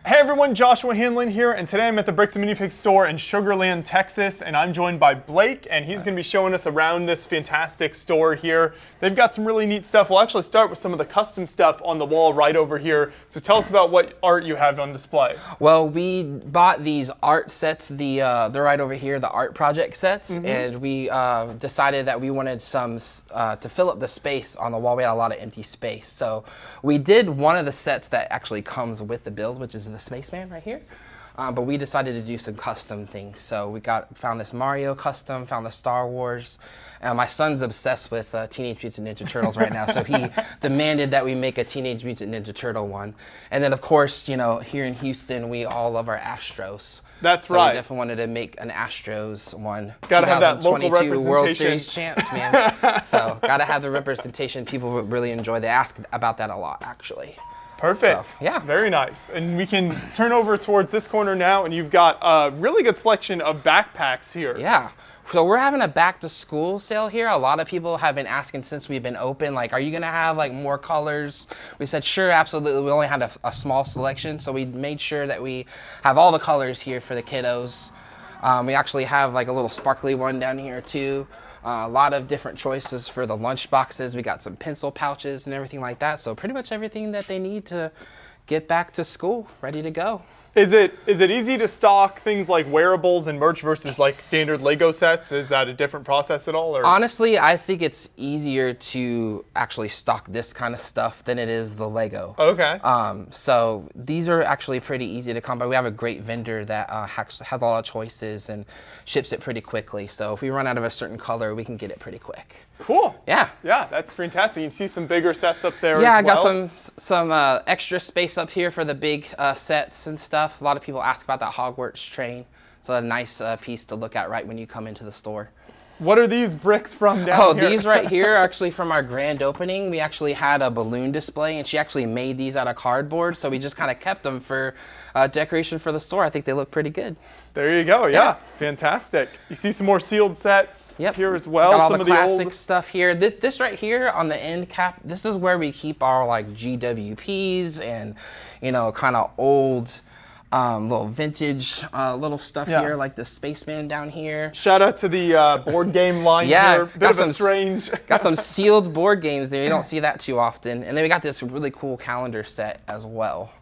Hey everyone, Joshua Hanlon here, and today I'm at the Bricks and Minifigs store in Sugar Land, Texas, and I'm joined by Blake, and he's going to be showing us around this fantastic store here. They've got some really neat stuff. We'll actually start with some of the custom stuff on the wall right over here. So tell us about what art you have on display. Well, we bought these art sets, they're right over here, the art project sets, and we decided that we wanted some to fill up the space on the wall. We had a lot of empty space. So we did one of the sets that actually comes with the build, which is the Spaceman right here. But we decided to do some custom things. So we found this Mario custom, found the Star Wars. My son's obsessed with Teenage Mutant Ninja Turtles right now, so he demanded that we make a Teenage Mutant Ninja Turtle one. And then, of course, you know, here in Houston, we all love our Astros. That's so right. We definitely wanted to make an Astros one. Gotta have that local representation. World Series champs, man. So gotta have the representation. People would really enjoy. They ask about that a lot, actually. Perfect. So, yeah. Very nice. And we can turn over towards this corner now, and you've got a really good selection of backpacks here. Yeah. So we're having a back to school sale here. A lot of people have been asking since we've been open, like, are you gonna have like more colors? We said, sure, absolutely. We only had a small selection, so we made sure that we have all the colors here for the kiddos. We actually have like a little sparkly one down here too. A lot of different choices for the lunch boxes. We got some pencil pouches and everything like that. So pretty much everything that they need to get back to school, ready to go. Is it easy to stock things like wearables and merch versus like standard Lego sets? Is that a different process at all? Or? Honestly, I think it's easier to actually stock this kind of stuff than it is the Lego. Okay. So these are actually pretty easy to come by. We have a great vendor that has a lot of choices and ships it pretty quickly. So if we run out of a certain color, we can get it pretty quick. Cool. Yeah. Yeah, that's fantastic. You can see some bigger sets up there as well. Yeah, I got some extra space up here for the big sets and stuff. A lot of people ask about that Hogwarts Train. It's a nice piece to look at right when you come into the store. What are these bricks from down here? Oh, these right here are actually from our grand opening. We actually had a balloon display, and she actually made these out of cardboard, so we just kind of kept them for decoration for the store. I think they look pretty good. There you go. Yeah. Fantastic. You see some more sealed sets here as well. Got all some the of classic the old stuff here. This right here on the end cap, this is where we keep our like GWPs and, you know, kind of old little vintage little stuff here, like the Spaceman down here. Shout out to the board game line here. Bit of a strange. Got some sealed board games there. You don't see that too often. And then we got this really cool calendar set as well.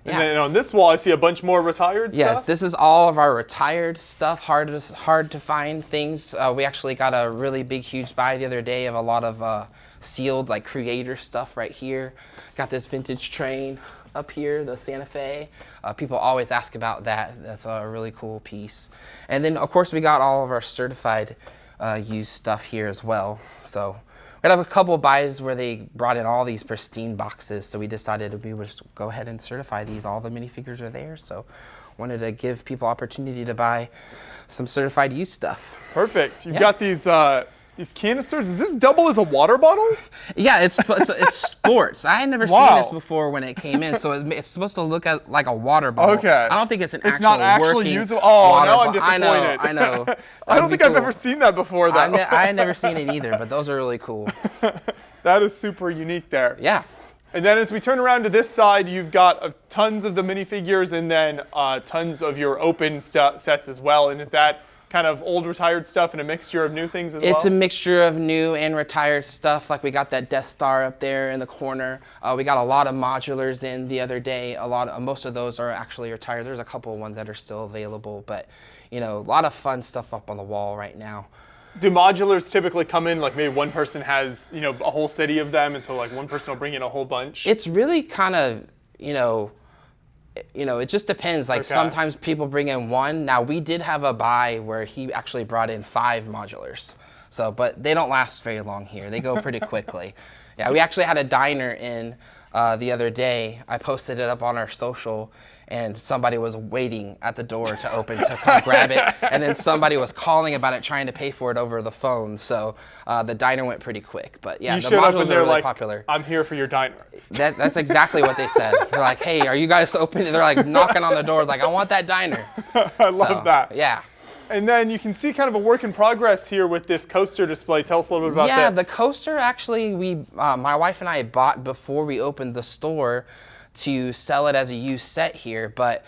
And then on this wall, I see a bunch more retired stuff. Yes, this is all of our retired stuff, hard to find things. We actually got a really big, huge buy the other day of a lot of sealed, like, creator stuff right here. Got this vintage train up here, the Santa Fe. People always ask about that. That's a really cool piece. And then, of course, we got all of our certified used stuff here as well. So we have a couple of buys where they brought in all these pristine boxes, so we decided we would just go ahead and certify these. All the minifigures are there, so wanted to give people opportunity to buy some certified used stuff. Perfect. You've got these canisters. Is this double as a water bottle? Yeah, it's sports. I had never seen this before when it came in, so it's supposed to look like a water bottle. Okay. I don't think it's not actually working usable. Oh, water now I'm bottle. disappointed. I know. I don't think I've ever seen that before, though. I had never seen it either, but those are really cool. That is super unique there. Yeah. And then as we turn around to this side, you've got tons of the minifigures and then tons of your open sets as well. And is that kind of old retired stuff and a mixture of new things as well? It's a mixture of new and retired stuff. Like we got that Death Star up there in the corner. We got a lot of modulars in the other day. Most of those are actually retired. There's a couple of ones that are still available, but you know, a lot of fun stuff up on the wall right now. Do modulars typically come in like maybe one person has, you know, a whole city of them, and so like one person will bring in a whole bunch? It's really kind of, you know, it just depends. Like sometimes people bring in one. Now we did have a buy where he actually brought in 5 modulars. So, but they don't last very long here. They go pretty quickly. Yeah, we actually had a diner in the other day. I posted it up on our social, and somebody was waiting at the door to open to come grab it, and then somebody was calling about it, trying to pay for it over the phone. So the diner went pretty quick. But yeah, the modules are really popular. I'm here for your diner. That's exactly what they said. They're like, hey, are you guys open? They're like knocking on the doors, like, I want that diner. I love that. Yeah. And then you can see kind of a work in progress here with this coaster display. Tell us a little bit about this. Yeah, the coaster actually, my wife and I bought before we opened the store. to sell it as a used set here, but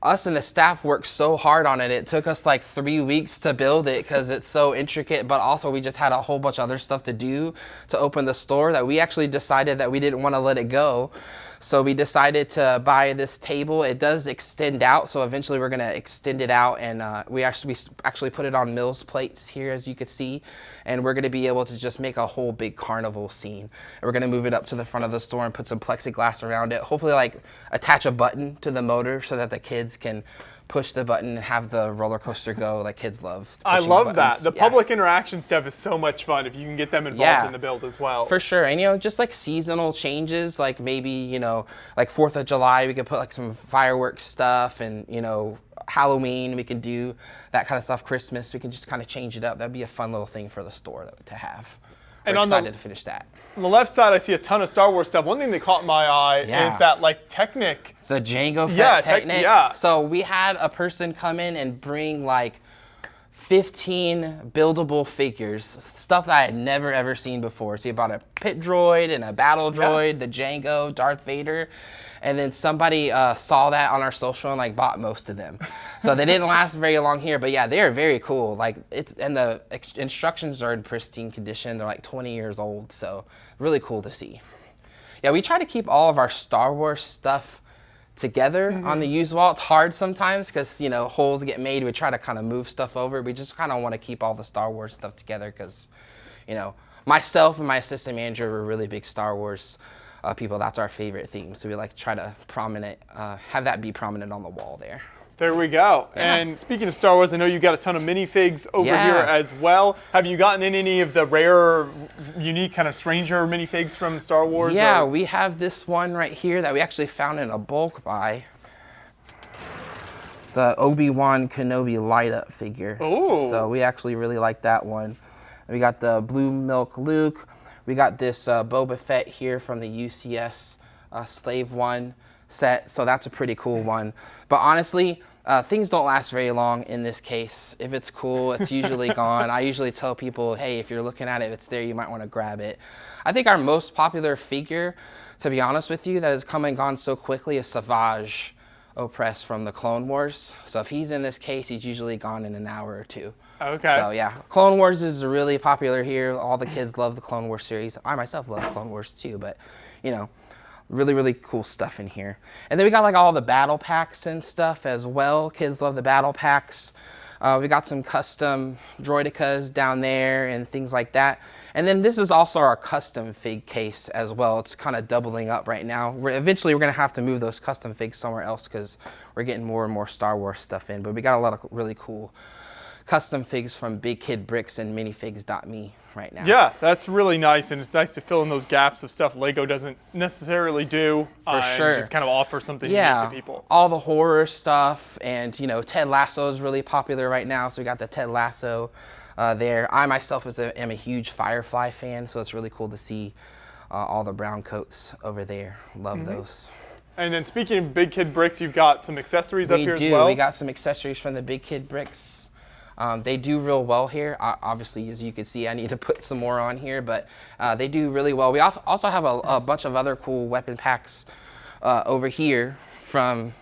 us and the staff worked so hard on it. It took us like 3 weeks to build it because it's so intricate, but also we just had a whole bunch of other stuff to do to open the store that we actually decided that we didn't want to let it go. So we decided to buy this table. It does extend out, so eventually we're gonna extend it out, and we actually put it on Mills plates here, as you can see, and we're gonna be able to just make a whole big carnival scene. And we're gonna move it up to the front of the store and put some plexiglass around it. Hopefully, like attach a button to the motor so that the kids can push the button and have the roller coaster go like kids love. I love that. The Yeah. public interaction stuff is so much fun if you can get them involved in the build as well. For sure. And, you know, just like seasonal changes, like maybe, you know, like 4th of July, we could put like some fireworks stuff, and, you know, Halloween, we can do that kind of stuff. Christmas, we can just kind of change it up. That'd be a fun little thing for the store to have. We're excited to finish that. On the left side, I see a ton of Star Wars stuff. One thing that caught my eye is that like Technic. The Jango Fett Technic. Yeah. So we had a person come in and bring like 15 buildable figures, stuff that I had never ever seen before. So he bought a pit droid and a battle droid, the Jango, Darth Vader. And then somebody saw that on our social and like bought most of them. So they didn't last very long here, but yeah, they are very cool. Like and the instructions are in pristine condition. They're like 20 years old, so really cool to see. Yeah, we try to keep all of our Star Wars stuff together on the used wall. It's hard sometimes because, you know, holes get made. We try to kind of move stuff over. We just kind of want to keep all the Star Wars stuff together because, you know, myself and my assistant manager were really big Star Wars people. That's our favorite theme. So we like to try to have that be prominent on the wall there. There we go. Yeah. And speaking of Star Wars, I know you got a ton of minifigs over here as well. Have you gotten in any of the rare, unique, kind of stranger minifigs from Star Wars? Yeah, we have this one right here that we actually found in a bulk buy. The Obi-Wan Kenobi light-up figure. Ooh. So we actually really like that one. We got the Blue Milk Luke. We got this Boba Fett here from the UCS Slave One set, so that's a pretty cool one. But honestly, things don't last very long in this case. If it's cool, it's usually gone. I usually tell people, hey, if you're looking at it, if it's there, you might want to grab it. I think our most popular figure, to be honest with you, that has come and gone so quickly is Savage Opress from the Clone Wars. So if he's in this case, he's usually gone in an hour or two. Okay. So yeah, Clone Wars is really popular here. All the kids love the Clone Wars series. I myself love Clone Wars too, but you know, really, really cool stuff in here. And then we got like all the battle packs and stuff as well. Kids love the battle packs. We got some custom droidicas down there and things like that. And then this is also our custom fig case as well. It's kind of doubling up right now. Eventually we're gonna have to move those custom figs somewhere else because we're getting more and more Star Wars stuff in. But we got a lot of really cool custom figs from Big Kid Bricks and Minifigs.me right now. Yeah, that's really nice, and it's nice to fill in those gaps of stuff Lego doesn't necessarily do. For sure. And just kind of offer something unique to people. All the horror stuff, and you know, Ted Lasso is really popular right now, so we got the Ted Lasso there. I myself am a huge Firefly fan, so it's really cool to see all the brown coats over there. Love those. And then speaking of Big Kid Bricks, you've got some accessories up here as well. We got some accessories from the Big Kid Bricks. They do real well here. Obviously, as you can see, I need to put some more on here, but they do really well. We also have a bunch of other cool weapon packs over here from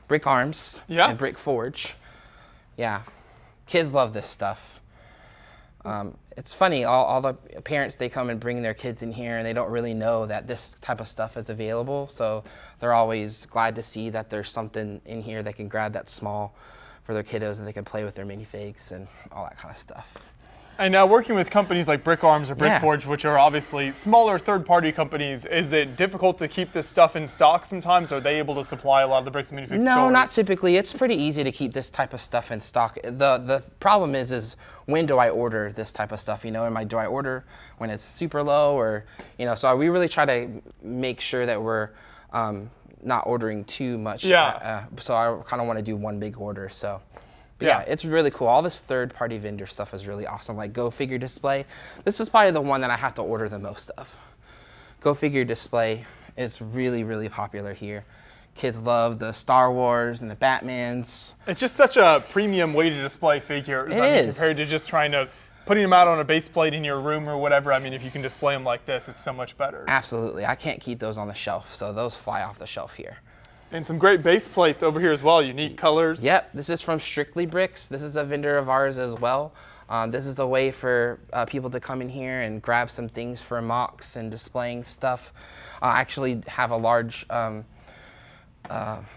Brick Arms and Brick Forge. Yeah, kids love this stuff. It's funny, all the parents, they come and bring their kids in here and they don't really know that this type of stuff is available, so they're always glad to see that there's something in here they can grab that's small for their kiddos and they can play with their minifigs and all that kind of stuff. And now working with companies like Brick Arms or Brick Forge, which are obviously smaller third-party companies, is it difficult to keep this stuff in stock sometimes? Are they able to supply a lot of the Bricks and Minifigs No, stores? not typically. It's pretty easy to keep this type of stuff in stock. The problem is when do I order this type of stuff? You know, do I order when it's super low, or you know? So we really try to make sure that we're not ordering too much. Yeah. So I kind of want to do one big order. So. Yeah, it's really cool. All this third-party vendor stuff is really awesome. Like Go Figure Display. This is probably the one that I have to order the most of. Go Figure Display is really, really popular here. Kids love the Star Wars and the Batmans. It's just such a premium way to display figures. It is. Compared to just trying to putting them out on a base plate in your room or whatever, I mean, if you can display them like this, it's so much better. Absolutely. I can't keep those on the shelf, so those fly off the shelf here. And some great base plates over here as well, unique colors. Yep, this is from Strictly Bricks. This is a vendor of ours as well. This is a way for people to come in here and grab some things for mocks and displaying stuff. I actually have a large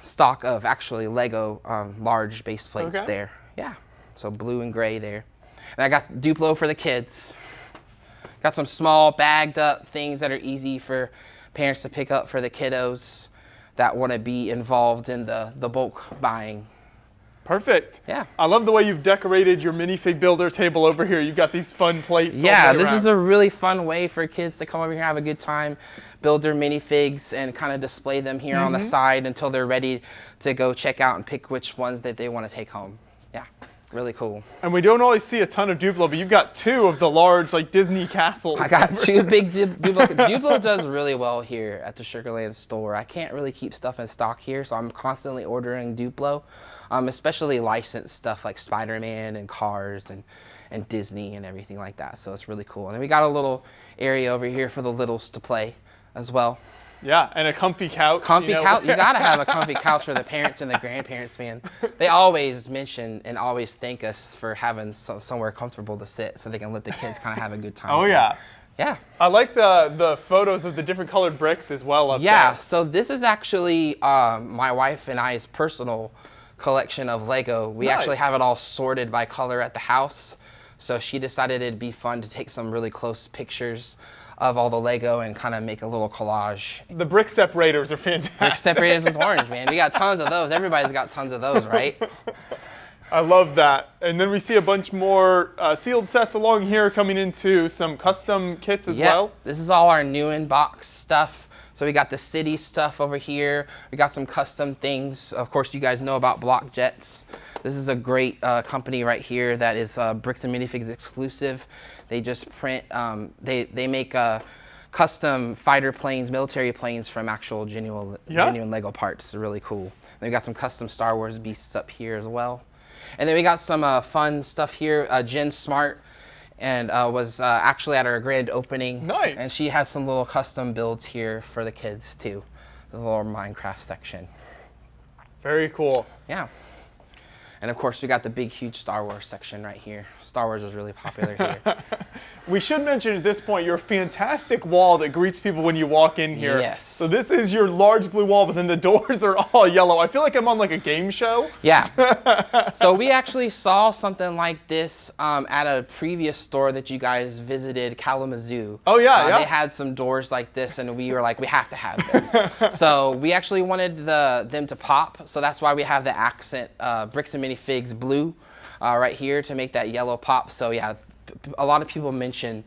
stock of actually Lego large base plates there. Yeah, so blue and gray there. And I got Duplo for the kids. Got some small bagged up things that are easy for parents to pick up for the kiddos that want to be involved in the bulk buying. Perfect. Yeah. I love the way you've decorated your minifig builder table over here. You've got these fun plates. Yeah, all the way this around. is a really fun way for kids to come over here, have a good time, build their minifigs, and kind of display them here on the side until they're ready to go check out and pick which ones that they want to take home. Yeah, really cool. And we don't always see a ton of Duplo, but you've got two of the large, like, Disney castles. I got two big Duplo. Duplo does really well here at the Sugarland store. I can't really keep stuff in stock here, so I'm constantly ordering Duplo, especially licensed stuff like Spider-Man and Cars and Disney and everything like that. So it's really cool. And then we got a little area over here for the littles to play as well. Yeah, and a comfy couch. Comfy couch. You gotta have a comfy couch for the parents and the grandparents, man. They always mention and always thank us for having somewhere comfortable to sit so they can let the kids kind of have a good time. Oh, yeah. Yeah. I like the photos of the different colored bricks as well up Yeah, so this is actually my wife and I's personal collection of Lego. We actually have it all sorted by color at the house. So she decided it'd be fun to take some really close pictures of all the Lego and kind of make a little collage. The brick separators are fantastic. Brick separators is orange, man. We got tons of those. Everybody's got tons of those, right? I love that. And then we see a bunch more sealed sets along here coming into some custom kits as well. This is all our new in-box stuff. So we got the city stuff over here. We got some custom things. Of course, you guys know about Block Jets. This is a great company right here that is Bricks and Minifigs exclusive. They just print, they make custom fighter planes, military planes from actual genuine Lego parts. They're really cool. And we got some custom Star Wars beasts up here as well. And then we got some fun stuff here. Jen Smart and was actually at our grand opening. Nice. And she has some little custom builds here for the kids too. The little Minecraft section. Very cool. Yeah. And of course, we got the big, huge Star Wars section right here. Star Wars is really popular here. We should mention at this point your fantastic wall that greets people when you walk in here. Yes. So this is your large blue wall, but then the doors are all yellow. I feel like I'm on like a game show. Yeah. So we actually saw something like this at a previous store that you guys visited, Kalamazoo. Oh, yeah, yeah. They had some doors like this, and we were like, we have to have them. So we actually wanted them to pop, so that's why we have the accent Bricks and Minifigs blue right here to make that yellow pop. So yeah, a lot of people mention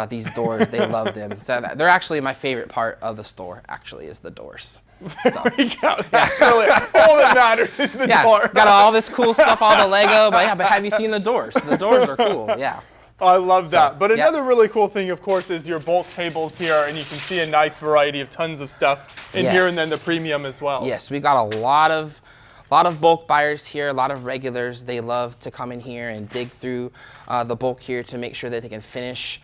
these doors. They love them. So they're actually my favorite part of the store, actually, is the doors. So. There we go. That's really all that matters is the door. Got all this cool stuff, all the Lego, but yeah, but have you seen the doors? The doors are cool, yeah. I love that. But yeah. another really cool thing, of course, is your bulk tables here, and you can see a nice variety of tons of stuff in here, and then the premium as well. Yes, we got a lot of bulk buyers here, a lot of regulars. They love to come in here and dig through the bulk here to make sure that they can finish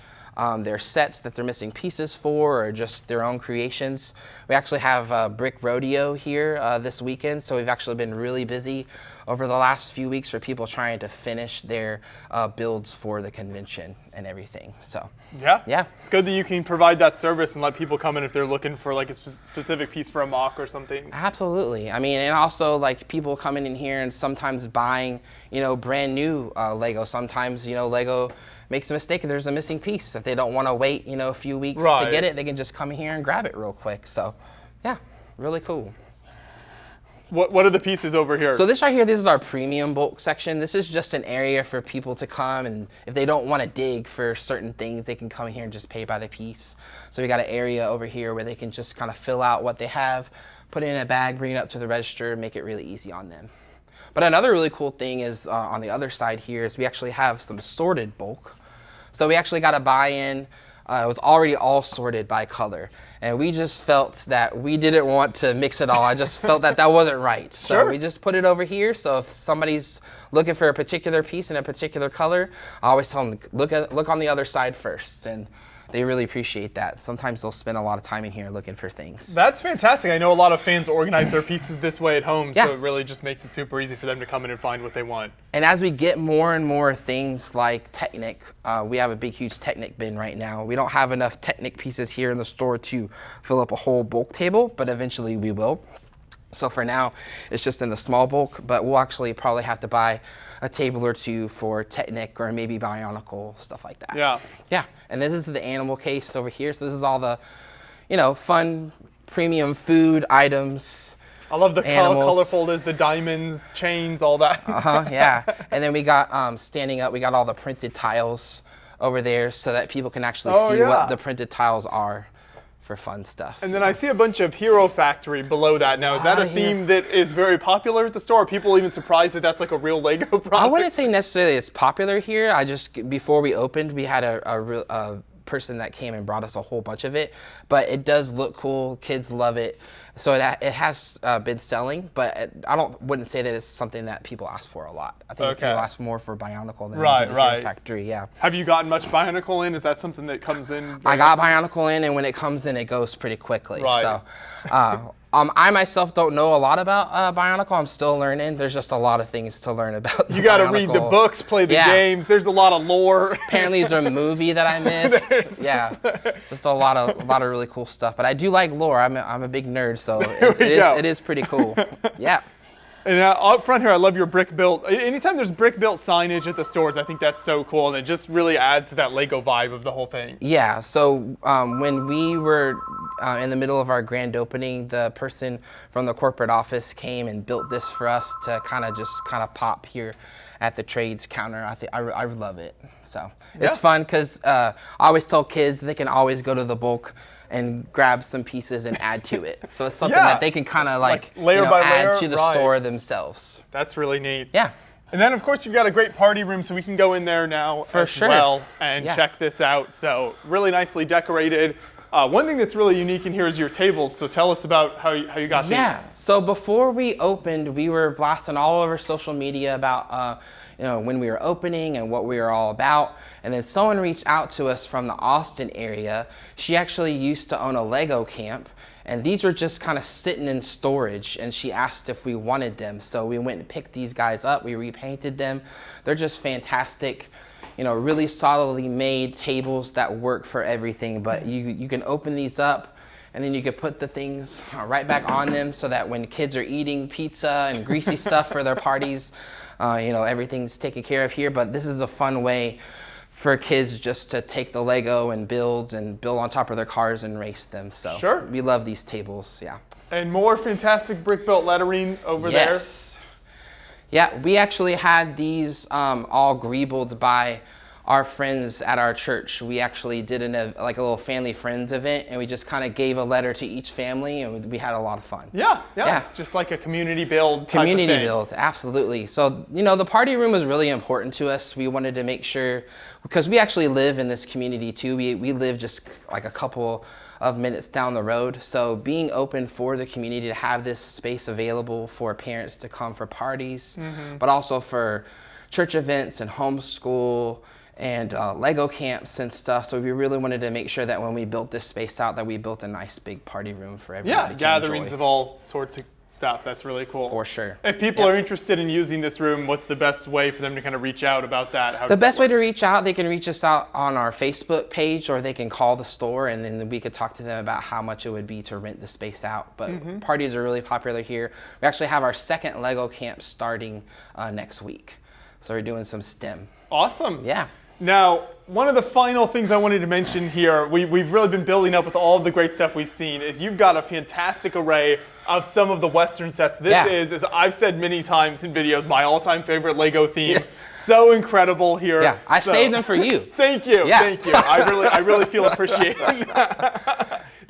their sets that they're missing pieces for, or just their own creations. We actually have Brick Rodeo here this weekend, so we've actually been really busy over the last few weeks for people trying to finish their builds for the convention and everything. So yeah, it's good that you can provide that service and let people come in if they're looking for like a specific piece for a mock or something. Absolutely. I mean, and also like people coming in here and sometimes buying, brand new Lego. Sometimes, Lego makes a mistake and there's a missing piece. If they don't want to wait, a few weeks to get it, they can just come in here and grab it real quick. So yeah, really cool. What are the pieces over here? So this right here, this is our premium bulk section. This is just an area for people to come, and if they don't want to dig for certain things, they can come in here and just pay by the piece. So we got an area over here where they can just kind of fill out what they have, put it in a bag, bring it up to the register, and make it really easy on them. But another really cool thing is on the other side here is we actually have some sorted bulk. So we actually got a buy-in It was already all sorted by color. And we just felt that we didn't want to mix it all. I just felt that that wasn't right. So Sure. we just put it over here. So if somebody's looking for a particular piece in a particular color, I always tell them, look on the other side first. And they really appreciate that. Sometimes they'll spend a lot of time in here looking for things. That's fantastic. I know a lot of fans organize their pieces this way at home, Yeah. so it really just makes it super easy for them to come in and find what they want. And as we get more and more things like Technic, we have a big, huge Technic bin right now. We don't have enough Technic pieces here in the store to fill up a whole bulk table, but eventually we will. So for now, it's just in the small bulk, but we'll actually probably have to buy a table or two for Technic or maybe Bionicle, stuff like that. Yeah. Yeah, and this is the animal case over here. So this is all the, fun premium food items. I love the Animals. colorful, there's the diamonds, chains, all that. Yeah. And then we got, standing up, we got all the printed tiles over there so that people can actually see yeah. what the printed tiles are for fun stuff. And then I see a bunch of Hero Factory below that. Now, is that a theme that is very popular at the store? Are people even surprised that that's like a real Lego product? I wouldn't say necessarily it's popular here. Before we opened, we had a person that came and brought us a whole bunch of it, but it does look cool. Kids love it. So it has been selling, but wouldn't say that it's something that people ask for a lot. I think people ask more for Bionicle than the Hero Factory, yeah. Have you gotten much Bionicle in? Is that something that comes in? I got Bionicle in, and when it comes in, it goes pretty quickly. Right. So, I myself don't know a lot about Bionicle. I'm still learning. There's just a lot of things to learn about. You got to read the books, play the games. There's a lot of lore. Apparently, there's a movie that I missed. Yeah, just a lot of really cool stuff. But I do like lore. I'm a big nerd, so it is pretty cool. Yeah. And up front here, I love your brick built. Anytime there's brick built signage at the stores, I think that's so cool, and it just really adds to that Lego vibe of the whole thing. Yeah. So when we were in the middle of our grand opening, the person from the corporate office came and built this for us to kind of pop here at the trades counter. I love it. So it's fun because I always tell kids they can always go to the bulk and grab some pieces and add to it. So it's something that they can kind of like layer by layer, add to the store themselves. That's really neat. Yeah. And then, of course, you've got a great party room, so we can go in there now well and check this out. So really nicely decorated. One thing that's really unique in here is your tables. So tell us about how you got these. Yeah. So before we opened, we were blasting all over social media about when we were opening and what we were all about. And then someone reached out to us from the Austin area. She actually used to own a Lego camp, and these were just kind of sitting in storage, and she asked if we wanted them. So we went and picked these guys up. We repainted them. They're just fantastic, really solidly made tables that work for everything. But you can open these up, and then you can put the things right back on them so that when kids are eating pizza and greasy stuff for their parties, everything's taken care of here. But this is a fun way for kids just to take the Lego and build on top of their cars and race them. So we love these tables, yeah. And more fantastic brick built lettering over there. Yes. Yeah, we actually had these all greebled by our friends at our church. We actually did a little family friends event, and we just kind of gave a letter to each family, and we had a lot of fun. Yeah. Just like a community build type Community of thing. build, absolutely. So, the party room was really important to us. We wanted to make sure, because we actually live in this community too. We live just like a couple of minutes down the road. So being open for the community to have this space available for parents to come for parties, but also for church events and homeschool and Lego camps and stuff. So we really wanted to make sure that when we built this space out, that we built a nice big party room for everybody to gatherings enjoy. of all sorts of stuff. That's really cool. For sure. If people are interested in using this room, what's the best way for them to kind of reach out about that? The best way to reach out, they can reach us out on our Facebook page, or they can call the store, and then we could talk to them about how much it would be to rent the space out. But parties are really popular here. We actually have our second Lego camp starting next week. So we're doing some STEM. Awesome. Yeah. Now, one of the final things I wanted to mention here, we've really been building up with all of the great stuff we've seen, is you've got a fantastic array of some of the Western sets. This is, as I've said many times in videos, my all-time favorite Lego theme. Yeah. So incredible here. Yeah, I saved them for you. Thank you, thank you. I really feel appreciated.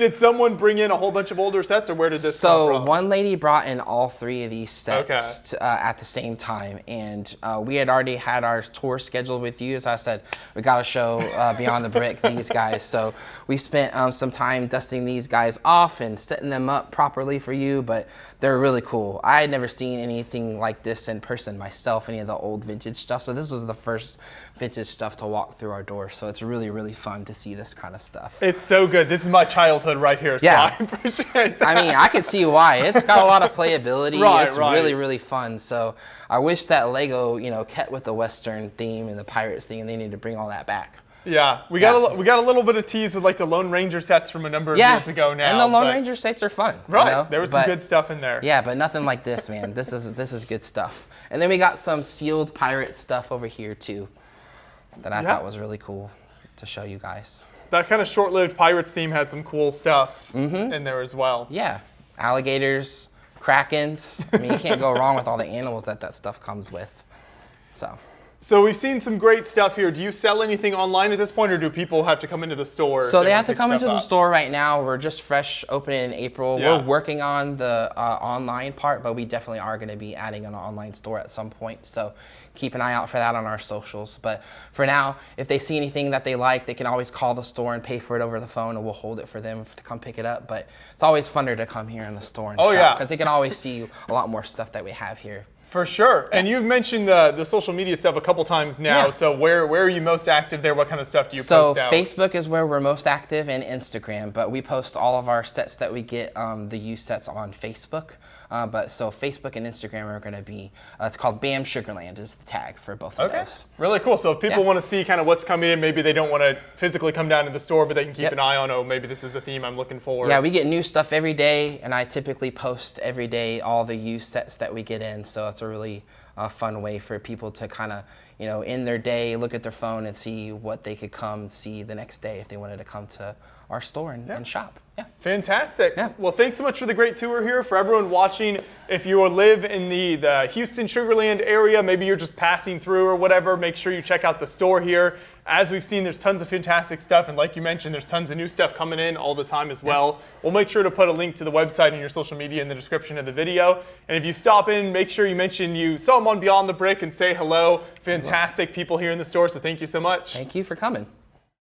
Did someone bring in a whole bunch of older sets, or where did this come So from? one lady brought in all 3 of these sets at the same time, and we had already had our tour scheduled with you. So I said, we got to show Beyond the Brick these guys. So we spent some time dusting these guys off and setting them up properly for you, but they're really cool. I had never seen anything like this in person myself, any of the old vintage stuff. So this was the first vintage stuff to walk through our door. So it's really, really fun to see this kind of stuff. It's so good. This is my childhood right here, so Yeah. I appreciate that. I mean, I can see why. It's got a lot of playability. Right, it's right. really, really fun. So I wish that Lego, kept with the Western theme and the Pirates theme, and they need to bring all that back. Yeah, we got a little bit of tease with like the Lone Ranger sets from a number of years ago now. And the Lone Ranger sets are fun. Right, there was some good stuff in there. Yeah, but nothing like this, man. This is good stuff. And then we got some sealed pirate stuff over here too, that I thought was really cool to show you guys. That kind of short-lived Pirates theme had some cool stuff in there as well. Yeah, alligators, krakens. I mean, you can't go wrong with all the animals that stuff comes with. So we've seen some great stuff here. Do you sell anything online at this point, or do people have to come into the store? So they have to come into the store right now. We're just fresh opening in April. Yeah. We're working on the online part, but we definitely are going to be adding an online store at some point. So keep an eye out for that on our socials. But for now, if they see anything that they like, they can always call the store and pay for it over the phone, and we'll hold it for them to come pick it up. But it's always funner to come here in the store and shop, because they can always see a lot more stuff that we have here. For sure. And you've mentioned the social media stuff a couple times now. Yeah. So where are you most active there? What kind of stuff do you post out? So Facebook is where we're most active, and Instagram. But we post all of our sets that we get, the used sets, on Facebook. So Facebook and Instagram are going to be, it's called BAM Sugarland is the tag for both of those. Really cool. So if people want to see kind of what's coming in, maybe they don't want to physically come down to the store, but they can keep an eye on, oh, maybe this is a theme I'm looking for. Yeah, we get new stuff every day, and I typically post every day all the used sets that we get in. So it's a really fun way for people to kind of, in their day, look at their phone and see what they could come see the next day if they wanted to come to our store and shop. Yeah. Fantastic. Yeah. Well, thanks so much for the great tour here. For everyone watching, if you live in the Houston Sugarland area, maybe you're just passing through or whatever, make sure you check out the store here. As we've seen, there's tons of fantastic stuff, and like you mentioned, there's tons of new stuff coming in all the time as well. We'll make sure to put a link to the website and your social media in the description of the video. And if you stop in, make sure you mention you saw them on Beyond the Brick and say hello. Fantastic people here in the store, so thank you so much. Thank you for coming.